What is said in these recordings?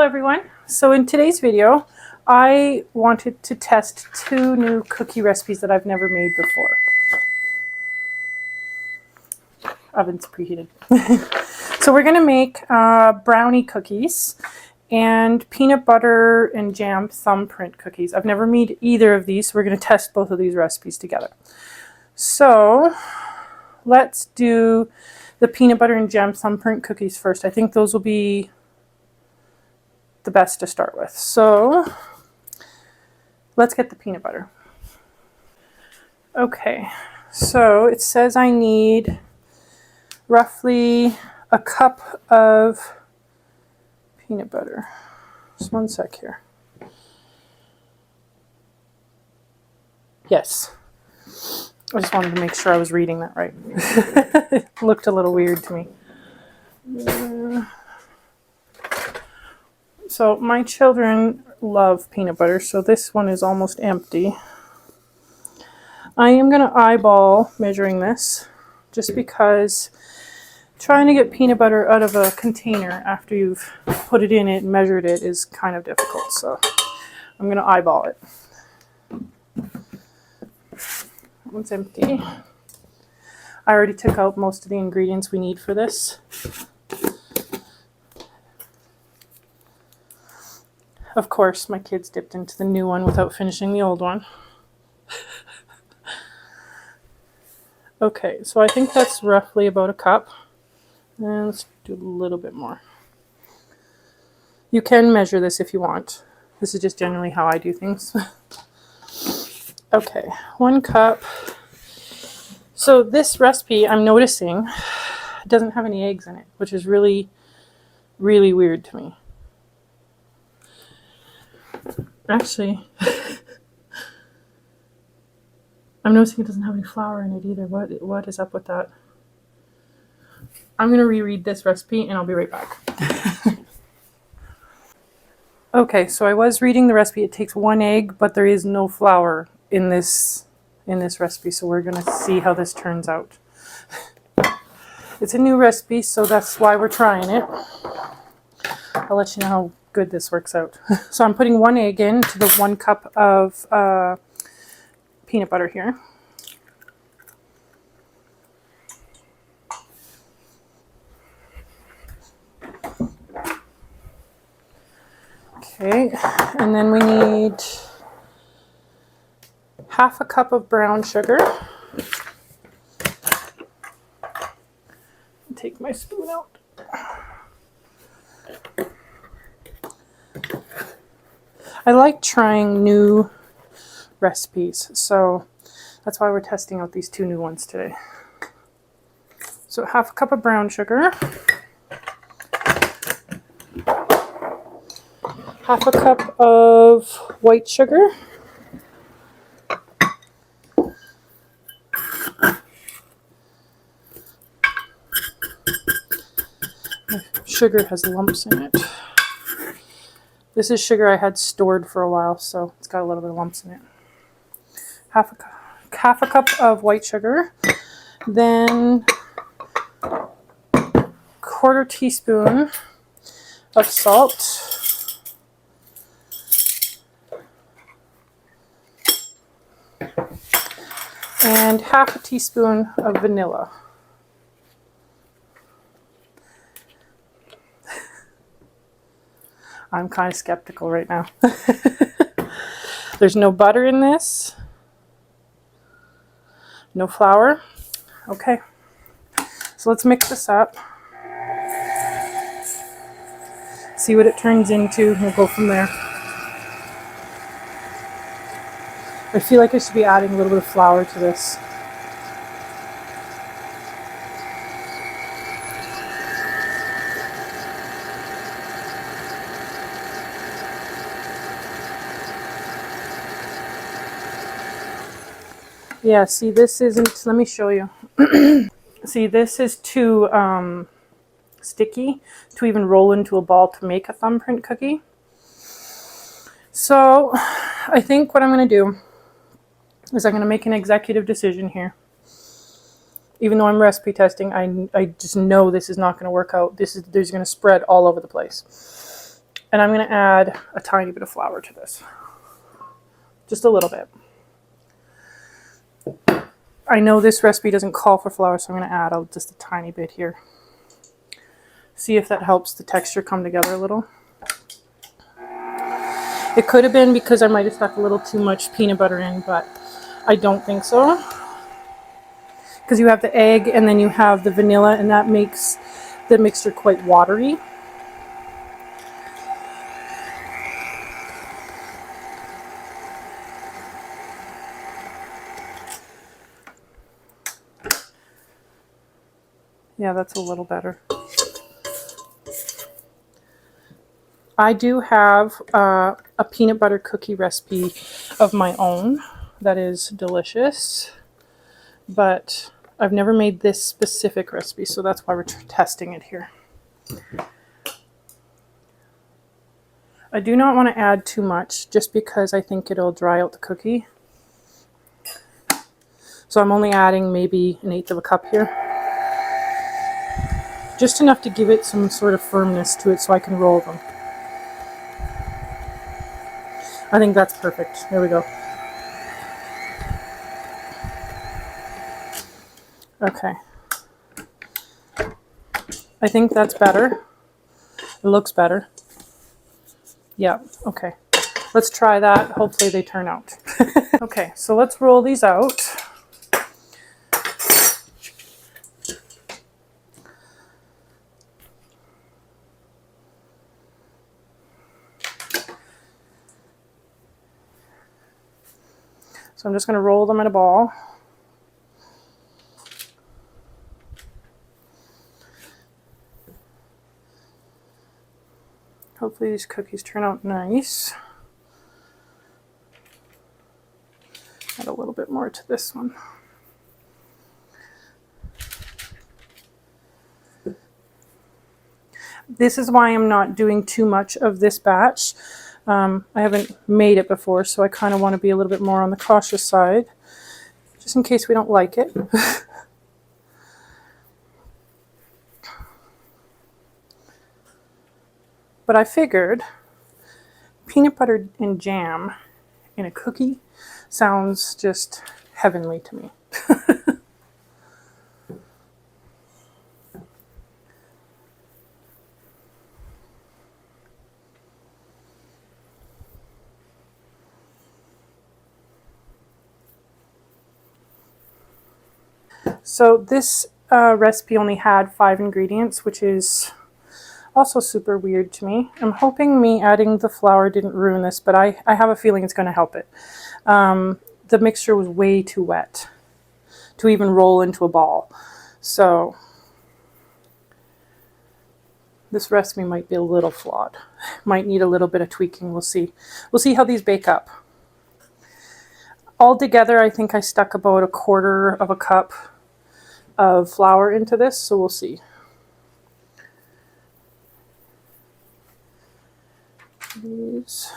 everyone. So in today's video, I wanted to test 2 new cookie recipes that I've never made before. Oven's preheated. So we're going to make brownie cookies and peanut butter and jam thumbprint cookies. I've never made either of these, so we're going to test both of these recipes together. So let's do the peanut butter and jam thumbprint cookies first. I think those will be the best to start with. So let's get the peanut butter. Okay, so it says I need roughly a cup of peanut butter. Just one sec here. Yes. I just wanted to make sure I was reading that right. It looked a little weird to me. So my children love peanut butter, so this one is almost empty. I am going to eyeball measuring this just because trying to get peanut butter out of a container after you've put it in it and measured it is kind of difficult. So I'm going to eyeball it. That one's empty. I already took out most of the ingredients we need for this. Of course, my kids dipped into the new one without finishing the old one. Okay, so I think that's roughly about a cup. And let's do a little bit more. You can measure this if you want. This is just generally how I do things. Okay, 1 cup. So this recipe, I'm noticing, doesn't have any eggs in it, which is really, really weird to me. Actually, I'm noticing it doesn't have any flour in it either. What is up with that? I'm going to reread this recipe and I'll be right back. Okay, so I was reading the recipe. It takes 1 egg, but there is no flour in this recipe, so we're going to see how this turns out. It's a new recipe, so that's why we're trying it. I'll let you know how good this works out. So I'm putting 1 egg into the 1 cup of peanut butter here. Okay, and then we need half a cup of brown sugar. Take my spoon out. I like trying new recipes, so that's why we're testing out these 2 new ones today. So half a cup of brown sugar, half a cup of white sugar, sugar has lumps in it. This is sugar I had stored for a while, so it's got a little bit of lumps in it. Half a cup of white sugar, then 1/4 teaspoon of salt, and half a teaspoon of vanilla. I'm kind of skeptical right now. There's no butter in this. No flour. Okay. So let's mix this up. See what it turns into. We'll go from there. I feel like I should be adding a little bit of flour to this. Yeah, see, this isn't, let me show you. See, this is too sticky to even roll into a ball to make a thumbprint cookie. So I think what I'm going to do is I'm going to make an executive decision here. Even though I'm recipe testing, I just know this is not going to work out. There's going to spread all over the place. And I'm going to add a tiny bit of flour to this. Just a little bit. I know this recipe doesn't call for flour, so I'm going to add just a tiny bit here. See if that helps the texture come together a little. It could have been because I might have stuck a little too much peanut butter in, but I don't think so. Because you have the egg and then you have the vanilla, and that makes the mixture quite watery. Yeah, that's a little better. I do have a peanut butter cookie recipe of my own that is delicious, but I've never made this specific recipe, so that's why we're testing it here. I do not want to add too much just because I think it'll dry out the cookie. So I'm only adding maybe 1/8 of a cup here. Just enough to give it some sort of firmness to it so I can roll them. I think that's perfect. There we go. Okay. I think that's better. It looks better. Yeah, okay. Let's try that. Hopefully they turn out. Okay, so let's roll these out. So I'm just going to roll them in a ball. Hopefully these cookies turn out nice. Add a little bit more to this one. This is why I'm not doing too much of this batch. I haven't made it before, so I kind of want to be a little bit more on the cautious side, just in case we don't like it. But I figured peanut butter and jam in a cookie sounds just heavenly to me. So this recipe only had 5 ingredients, which is also super weird to me. I'm hoping me adding the flour didn't ruin this, but I have a feeling it's going to help it. The mixture was way too wet to even roll into a ball. So this recipe might be a little flawed. Might need a little bit of tweaking. We'll see. We'll see how these bake up. Altogether, I think I stuck about 1/4 of a cup of flour into this, so we'll see. These.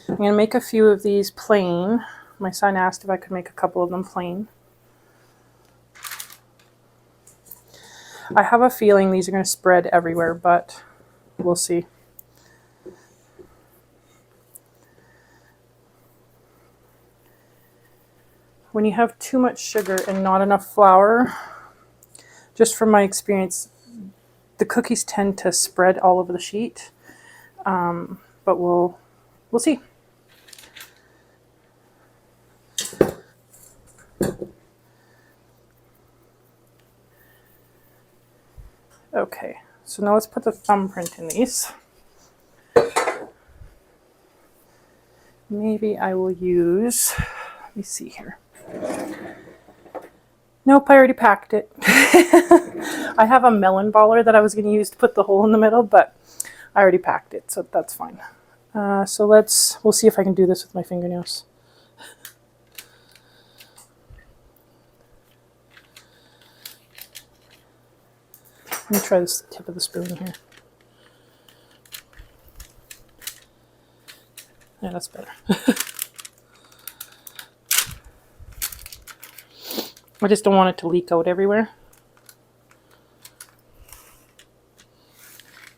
I'm going to make a few of these plain. My son asked if I could make a couple of them plain. I have a feeling these are going to spread everywhere, but we'll see. When you have too much sugar and not enough flour, just from my experience, the cookies tend to spread all over the sheet. But we'll see. Okay, so now let's put the thumbprint in these. Maybe I will use, let me see here. Nope, I already packed it. I have a melon baller that I was going to use to put the hole in the middle, but I already packed it, so that's fine. So we'll see if I can do this with my fingernails. Let me try this tip of the spoon here. Yeah, that's better. I just don't want it to leak out everywhere.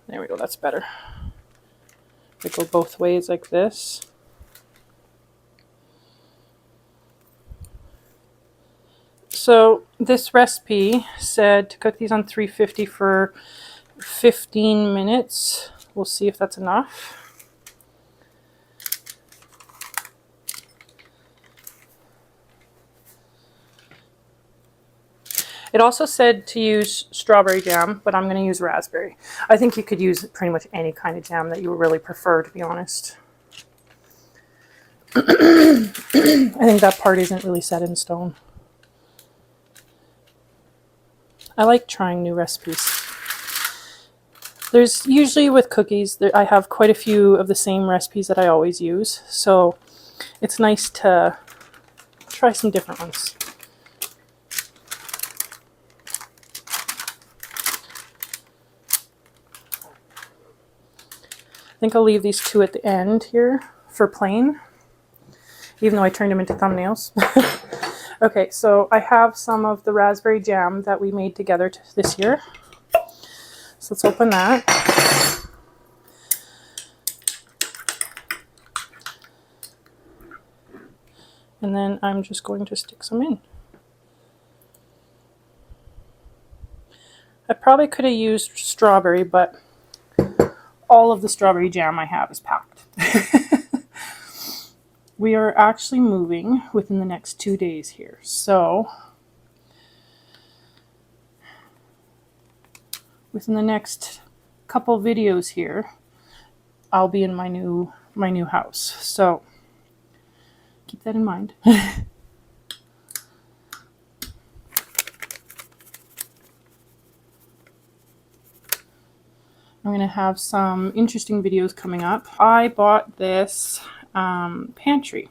There we go, that's better. They go both ways like this. So this recipe said to cook these on 350 for 15 minutes. We'll see if that's enough. It also said to use strawberry jam, but I'm going to use raspberry. I think you could use pretty much any kind of jam that you really prefer, to be honest. I think that part isn't really set in stone. I like trying new recipes. There's usually with cookies, I have quite a few of the same recipes that I always use, so it's nice to try some different ones. I think I'll leave these two at the end here for plain, even though I turned them into thumbnails. Okay, so I have some of the raspberry jam that we made together this year. So let's open that. And then I'm just going to stick some in. I probably could have used strawberry, but all of the strawberry jam I have is packed. We are actually moving within the next 2 days here. So within the next couple videos here, I'll be in my new house. So keep that in mind. I'm going to have some interesting videos coming up. I bought this pantry.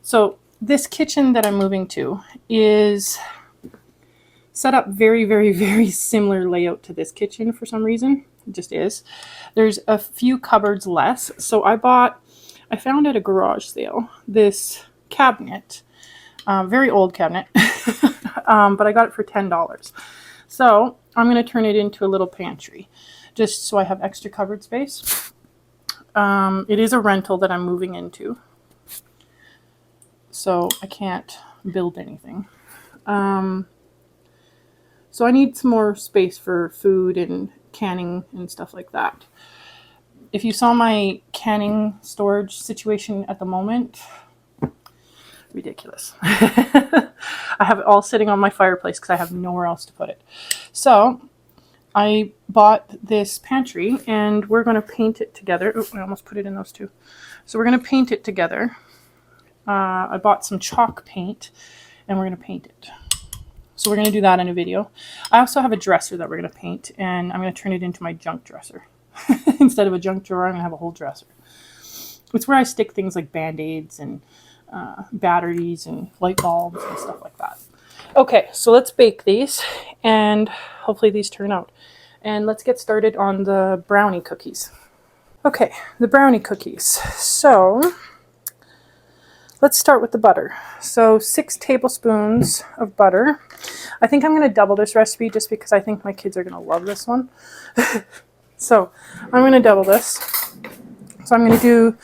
So this kitchen that I'm moving to is set up very, very, very similar layout to this kitchen for some reason. It just is. There's a few cupboards less. So I found at a garage sale this cabinet, very old cabinet, but I got it for $10. So I'm going to turn it into a little pantry, just so I have extra cupboard space. It is a rental that I'm moving into, so I can't build anything. So I need some more space for food and canning and stuff like that. If you saw my canning storage situation at the moment, ridiculous. I have it all sitting on my fireplace because I have nowhere else to put it. So I bought this pantry and we're going to paint it together. Oh, I almost put it in those two. So we're going to paint it together. I bought some chalk paint and we're going to paint it. So we're going to do that in a video. I also have a dresser that we're going to paint, and I'm going to turn it into my junk dresser. Instead of a junk drawer, I'm going to have a whole dresser. It's where I stick things like Band-Aids and batteries and light bulbs and stuff like that. Okay, so let's bake these, and hopefully these turn out. And let's get started on the brownie cookies. Okay, the brownie cookies. So let's start with the butter. So 6 tablespoons of butter. I think I'm going to double this recipe just because I think my kids are going to love this one. So I'm going to double this. So I'm going to do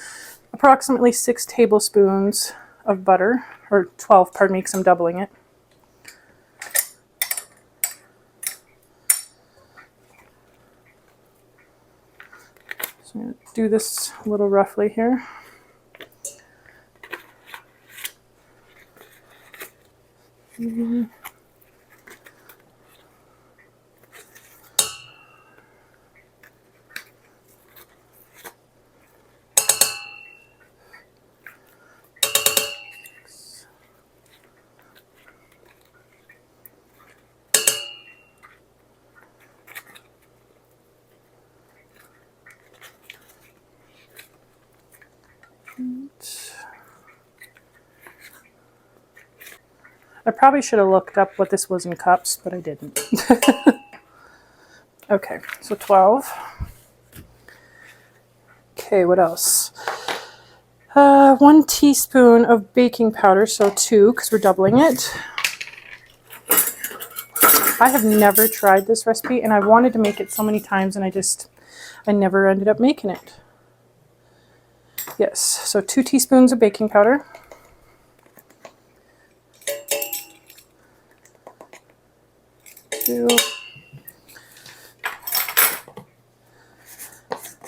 approximately 6 tablespoons of butter, or 12, pardon me, because I'm doubling it. So I'm going to do this a little roughly here. I probably should have looked up what this was in cups, but I didn't. Okay, so 12. Okay, what else? 1 teaspoon of baking powder, so 2, because we're doubling it. I have never tried this recipe, and I wanted to make it so many times, and I never ended up making it. Yes, so 2 teaspoons of baking powder. An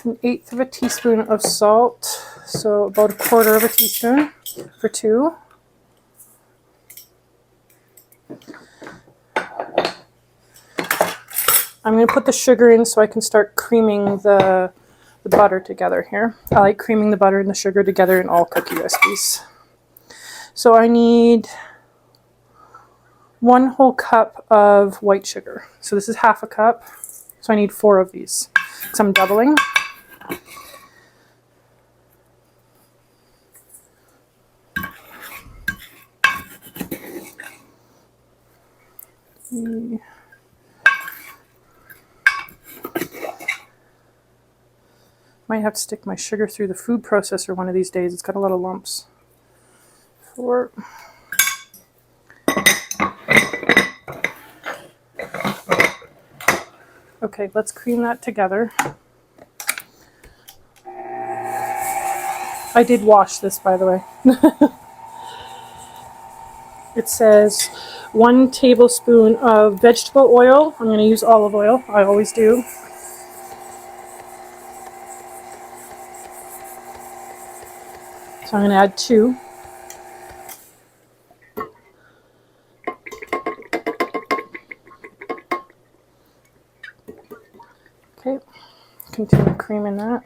1/8 of a teaspoon of salt, so about 1/4 of a teaspoon for 2. I'm going to put the sugar in so I can start creaming the butter together here. I like creaming the butter and the sugar together in all cookie recipes. So I need 1 whole cup of white sugar. So this is 1/2 cup. So I need 4 of these because I'm doubling. Might have to stick my sugar through the food processor one of these days. It's got a lot of lumps. 4. Okay, let's cream that together. I did wash this, by the way. It says 1 tablespoon of vegetable oil. I'm going to use olive oil. I always do. So I'm going to add 2. Okay, continue creaming that.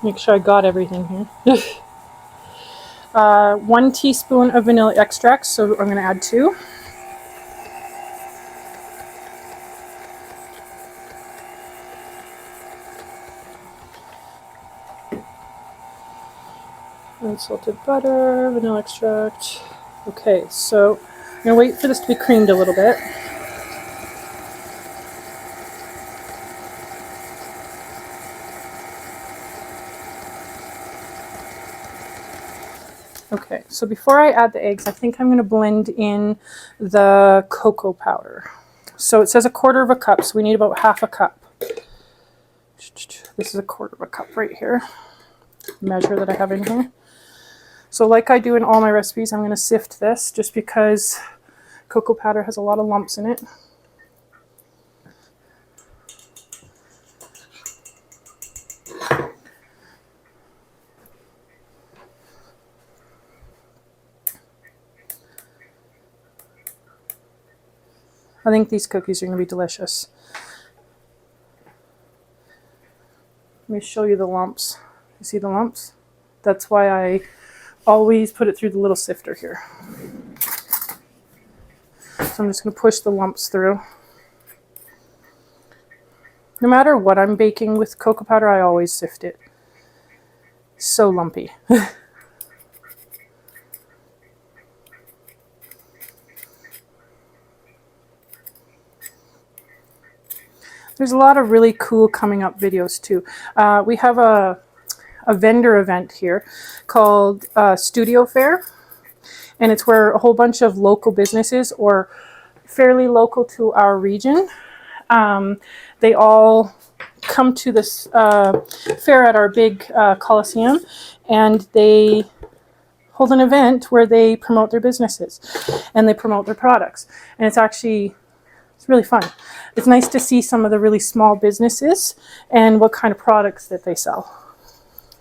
Make sure I got everything here. 1 teaspoon of vanilla extract, so I'm going to add 2. Unsalted butter, vanilla extract. Okay, so I'm going to wait for this to be creamed a little bit. Okay, so before I add the eggs, I think I'm going to blend in the cocoa powder. So it says 1/4 cup, so we need about 1/2 cup. This is 1/4 cup right here. Measure that I have in here. So like I do in all my recipes, I'm going to sift this just because cocoa powder has a lot of lumps in it. I think these cookies are going to be delicious. Let me show you the lumps. You see the lumps? That's why I always put it through the little sifter here. So I'm just going to push the lumps through. No matter what I'm baking with cocoa powder, I always sift it. So lumpy. There's a lot of really cool coming up videos too. We have a vendor event here called Studio Fair, and it's where a whole bunch of local businesses, or fairly local to our region, they all come to this fair at our big Coliseum, and they hold an event where they promote their businesses and they promote their products, and it's really fun. It's nice to see some of the really small businesses and what kind of products that they sell.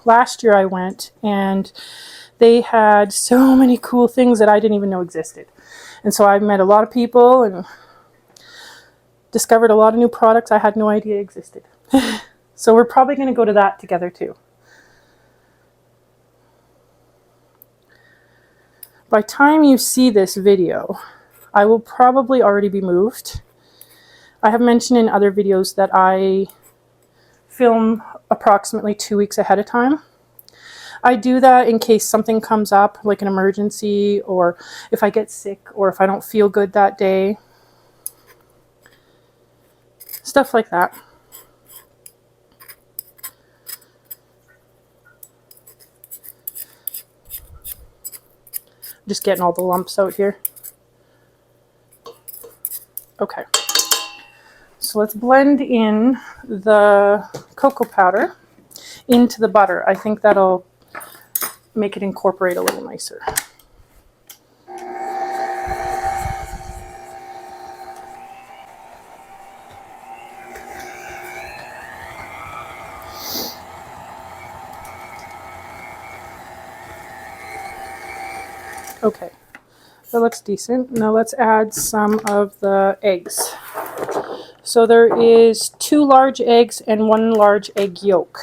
Last year I went and they had so many cool things that I didn't even know existed. And so I met a lot of people and discovered a lot of new products I had no idea existed. So we're probably going to go to that together too. By the time you see this video, I will probably already be moved. I have mentioned in other videos that I film approximately 2 weeks ahead of time. I do that in case something comes up, like an emergency, or if I get sick, or if I don't feel good that day. Stuff like that. Just getting all the lumps out here. Okay. So let's blend in the cocoa powder into the butter. I think that'll make it incorporate a little nicer. Okay, that looks decent. Now let's add some of the eggs. So there is 2 large eggs and 1 large egg yolk.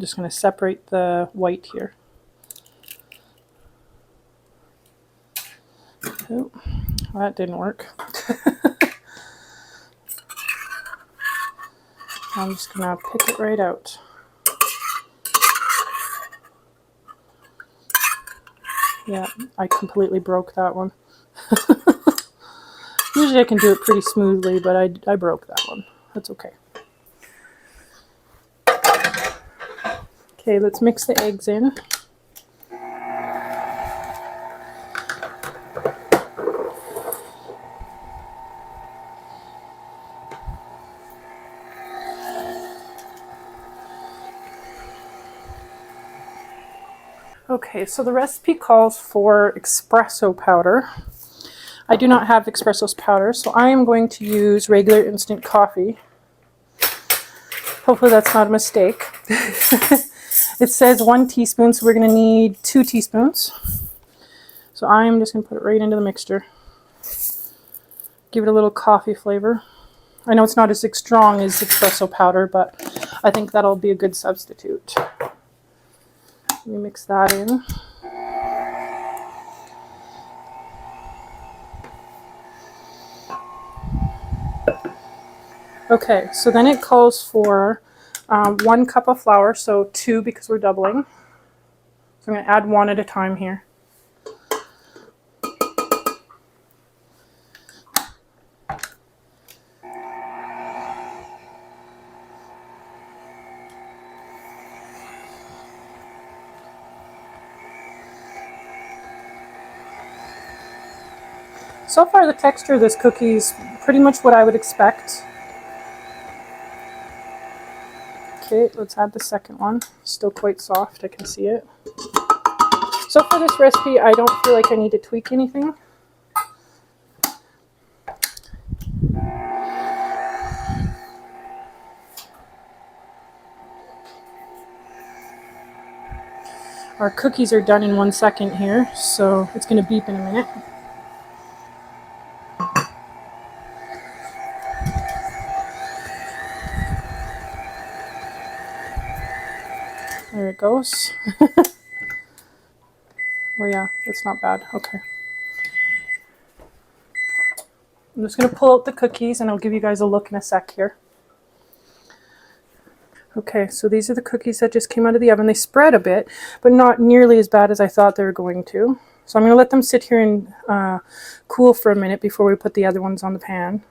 Just going to separate the white here. Oh, that didn't work. I'm just going to pick it right out. Yeah, I completely broke that one. Usually I can do it pretty smoothly, but I broke that one. That's okay. Okay, let's mix the eggs in. Okay, so the recipe calls for espresso powder. I do not have espresso powder, so I am going to use regular instant coffee. Hopefully that's not a mistake. It says 1 teaspoon, so we're going to need 2 teaspoons. So I'm just going to put it right into the mixture. Give it a little coffee flavor. I know it's not as strong as espresso powder, but I think that'll be a good substitute. Let me mix that in. Okay, so then it calls for 1 cup of flour, so 2 because we're doubling. So I'm going to add 1 at a time here. So far the texture of this cookie is pretty much what I would expect. Okay, let's add the second one. Still quite soft, I can see it. So for this recipe, I don't feel like I need to tweak anything. Our cookies are done in 1 second here, so it's going to beep in a minute. There it goes. Oh yeah, that's not bad. Okay. I'm just going to pull out the cookies and I'll give you guys a look in a sec here. Okay, so these are the cookies that just came out of the oven. They spread a bit, but not nearly as bad as I thought they were going to. So I'm going to let them sit here and cool for a minute before we put the other ones on the pan.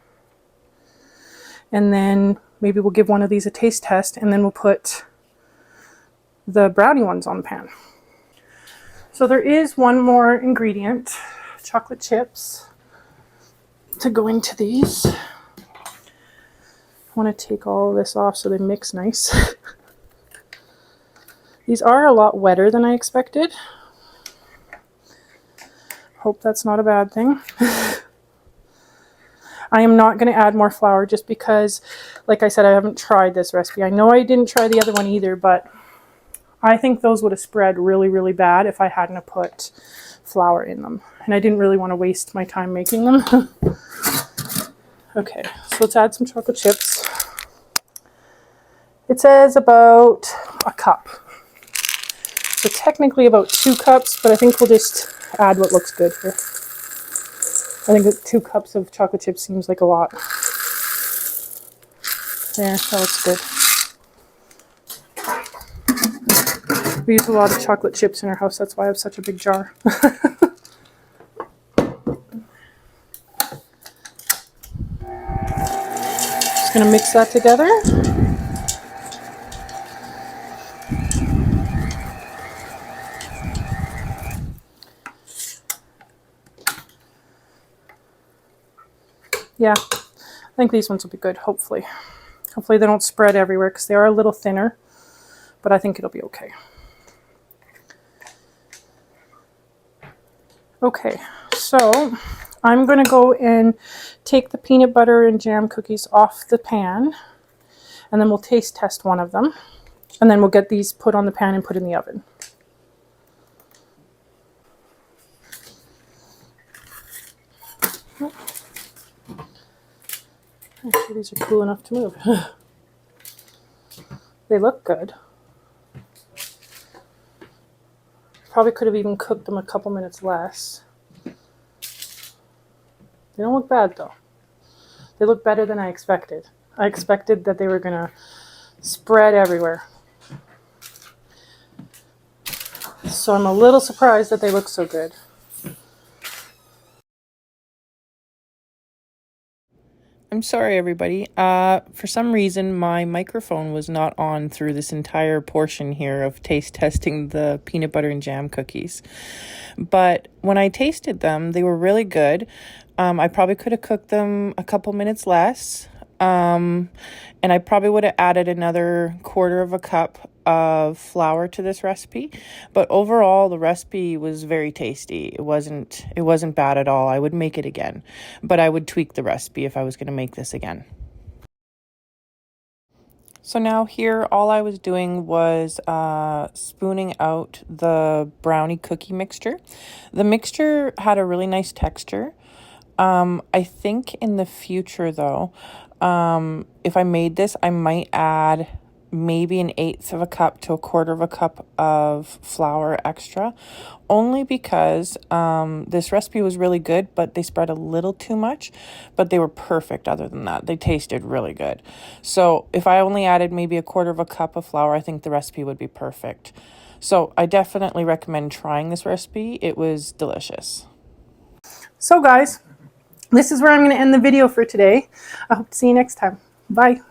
And then maybe we'll give one of these a taste test, and then we'll put the brownie ones on the pan. So there is one more ingredient, chocolate chips, to go into these. I want to take all of this off so they mix nice. These are a lot wetter than I expected. Hope that's not a bad thing. I am not going to add more flour just because, like I said, I haven't tried this recipe. I know I didn't try the other one either, but I think those would have spread really, really bad if I hadn't have put flour in them. And I didn't really want to waste my time making them. Okay, so let's add some chocolate chips. It says about a cup. So technically about 2 cups, but I think we'll just add what looks good here. I think 2 cups of chocolate chips seems like a lot. There, that looks good. We use a lot of chocolate chips in our house. That's why I have such a big jar. Just going to mix that together. Yeah, I think these ones will be good, hopefully. Hopefully they don't spread everywhere because they are a little thinner, but I think it'll be okay. Okay, so I'm going to go and take the peanut butter and jam cookies off the pan, and then we'll taste test one of them, and then we'll get these put on the pan and put in the oven. Actually, these are cool enough to move. They look good. Probably could have even cooked them a couple minutes less. They don't look bad though. They look better than I expected. I expected that they were going to spread everywhere. So I'm a little surprised that they look so good. I'm sorry, everybody. For some reason, my microphone was not on through this entire portion here of taste testing the peanut butter and jam cookies. But when I tasted them, they were really good. I probably could have cooked them a couple minutes less. And I probably would have added another 1/4 cup of flour to this recipe, but overall the recipe was very tasty. It wasn't bad at all. I would make it again, but I would tweak the recipe if I was going to make this again. So now here, all I was doing was spooning out the brownie cookie mixture. The mixture had a really nice texture. I think in the future though, if I made this, I might add maybe 1/8 cup to 1/4 cup of flour extra, only because this recipe was really good, but they spread a little too much, but they were perfect other than that. They tasted really good. So if I only added maybe 1/4 cup of flour, I think the recipe would be perfect. So I definitely recommend trying this recipe. It was delicious. So guys, this is where I'm going to end the video for today. I hope to see you next time. Bye.